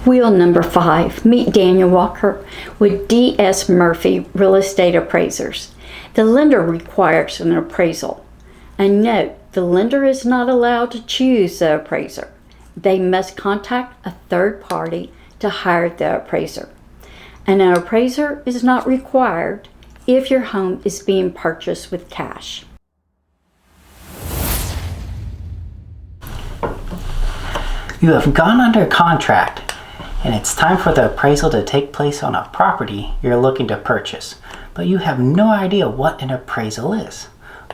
Wheel number 5, meet Daniel Walker with D.S. Murphy Real Estate Appraisers. The lender requires an appraisal. And note, the lender is not allowed to choose the appraiser. They must contact a third party to hire the appraiser. And an appraiser is not required if your home is being purchased with cash. You have gone under contract, and it's time for the appraisal to take place on a property you're looking to purchase, but you have no idea what an appraisal is.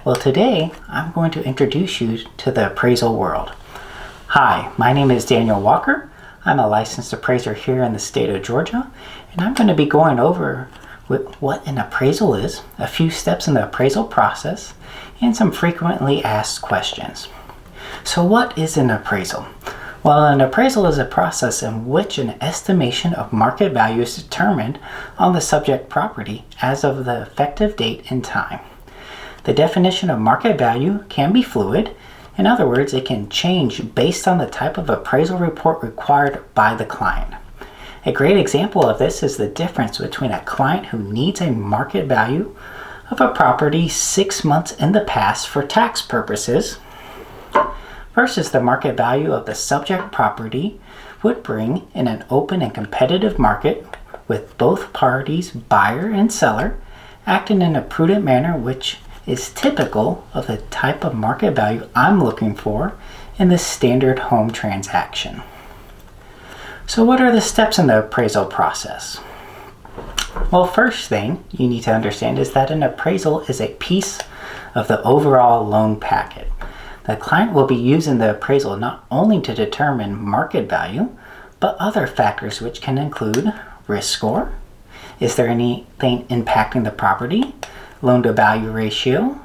Well, today I'm going to introduce you to the appraisal world. Hi, my name is Daniel Walker. I'm a licensed appraiser here in the state of Georgia, and I'm going to be going over what an appraisal is, a few steps in the appraisal process, and some frequently asked questions. So what is an appraisal? Well, an appraisal is a process in which an estimation of market value is determined on the subject property as of the effective date and time. The definition of market value can be fluid. In other words, it can change based on the type of appraisal report required by the client. A great example of this is the difference between a client who needs a market value of a property 6 months in the past for tax purposes versus the market value of the subject property would bring in an open and competitive market with both parties, buyer and seller, acting in a prudent manner, which is typical of the type of market value I'm looking for in the standard home transaction. So what are the steps in the appraisal process? Well, first thing you need to understand is that an appraisal is a piece of the overall loan packet. The client will be using the appraisal not only to determine market value, but other factors which can include risk score. Is there anything impacting the property? Loan to value ratio,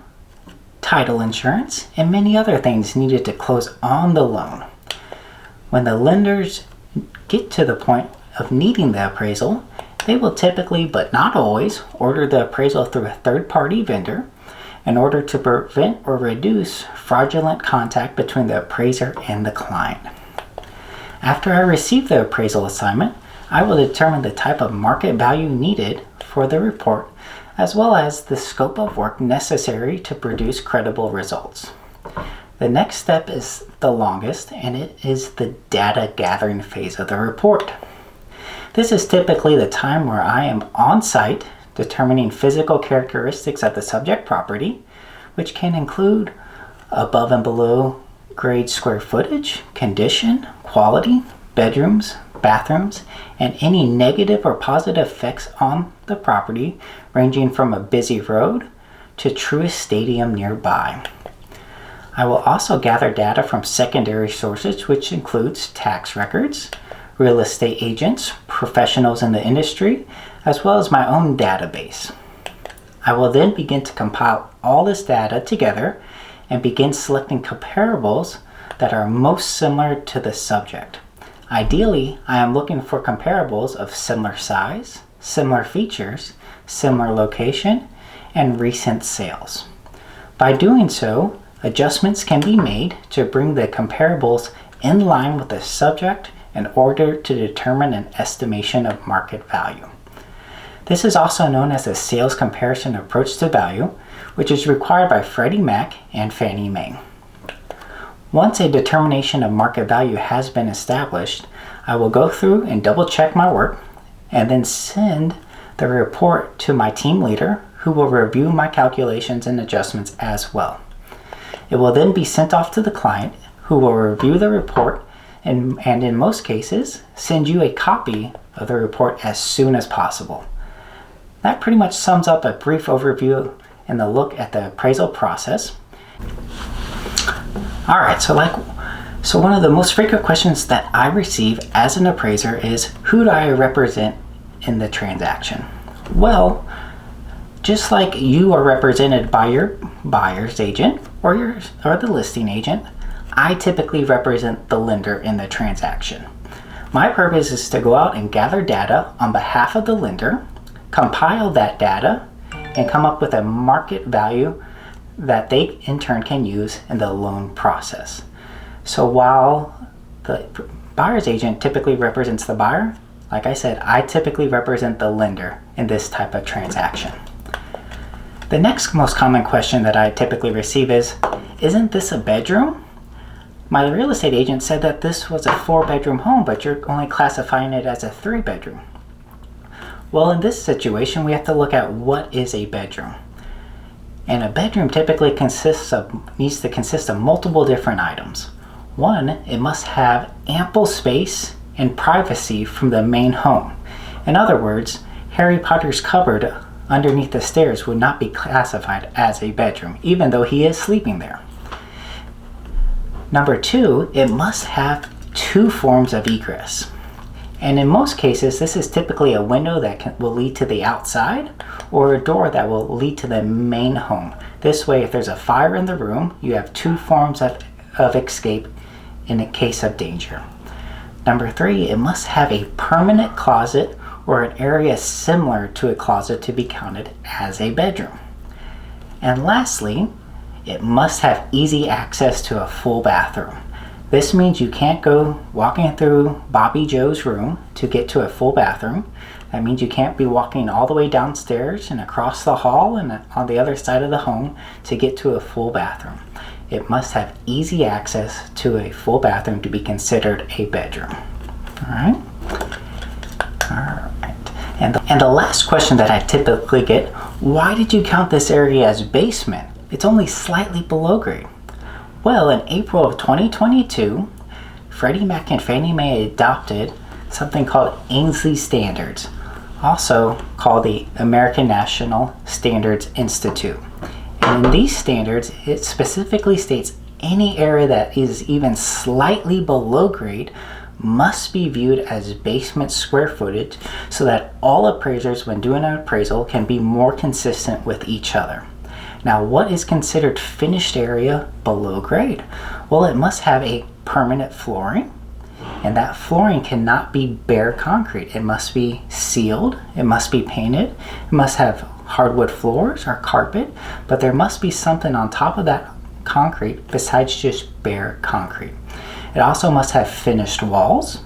title insurance, and many other things needed to close on the loan. When the lenders get to the point of needing the appraisal, they will typically, but not always, order the appraisal through a third-party vendor in order to prevent or reduce fraudulent contact between the appraiser and the client. After I receive the appraisal assignment, I will determine the type of market value needed for the report, as well as the scope of work necessary to produce credible results. The next step is the longest, and it is the data gathering phase of the report. This is typically the time where I am on site determining physical characteristics of the subject property, which can include above and below grade square footage, condition, quality, bedrooms, bathrooms, and any negative or positive effects on the property, ranging from a busy road to Truist Stadium nearby. I will also gather data from secondary sources, which includes tax records, real estate agents, professionals in the industry, as well as my own database. I will then begin to compile all this data together and begin selecting comparables that are most similar to the subject. Ideally, I am looking for comparables of similar size, similar features, similar location, and recent sales. By doing so, adjustments can be made to bring the comparables in line with the subject in order to determine an estimation of market value. This is also known as a sales comparison approach to value, which is required by Freddie Mac and Fannie Mae. Once a determination of market value has been established, I will go through and double check my work and then send the report to my team leader, who will review my calculations and adjustments as well. It will then be sent off to the client, who will review the report and in most cases send you a copy of the report as soon as possible. That pretty much sums up a brief overview and the look at the appraisal process. Alright, so one of the most frequent questions that I receive as an appraiser is, who do I represent in the transaction? Well, just like you are represented by your buyer's agent or the listing agent, I typically represent the lender in the transaction. My purpose is to go out and gather data on behalf of the lender, compile that data, and come up with a market value that they in turn can use in the loan process. So while The buyer's agent typically represents the buyer. Like I said, I typically represent the lender in this type of transaction. The next most common question that I typically receive is, isn't this a bedroom? My real estate agent said that this was a 4-bedroom home, but you're only classifying it as a 3-bedroom. Well, in this situation, we have to look at what is a bedroom. And a bedroom typically needs to consist of multiple different items. One, it must have ample space and privacy from the main home. In other words, Harry Potter's cupboard underneath the stairs would not be classified as a bedroom, even though he is sleeping there. Number 2, it must have 2 forms of egress. And in most cases, this is typically a window that will lead to the outside or a door that will lead to the main home. This way, if there's a fire in the room, you have 2 forms of escape in a case of danger. Number 3, it must have a permanent closet or an area similar to a closet to be counted as a bedroom. And lastly, it must have easy access to a full bathroom. This means you can't go walking through Bobby Joe's room to get to a full bathroom. That means you can't be walking all the way downstairs and across the hall and on the other side of the home to get to a full bathroom. It must have easy access to a full bathroom to be considered a bedroom. All right. And the last question that I typically get, why did you count this area as basement? It's only slightly below grade. Well, in April of 2022, Freddie Mac and Fannie Mae adopted something called Ainsley Standards, also called the American National Standards Institute. And in these standards, it specifically states any area that is even slightly below grade must be viewed as basement square footage so that all appraisers, when doing an appraisal, can be more consistent with each other. Now, what is considered finished area below grade? Well, it must have a permanent flooring, and that flooring cannot be bare concrete. It must be sealed, it must be painted, it must have hardwood floors or carpet, but there must be something on top of that concrete besides just bare concrete. It also must have finished walls,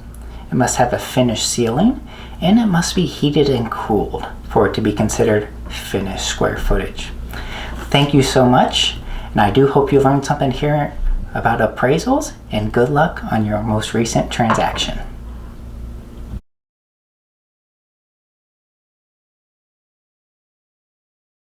it must have a finished ceiling, and it must be heated and cooled for it to be considered finished square footage. Thank you so much, and I do hope you learned something here about appraisals, and good luck on your most recent transaction.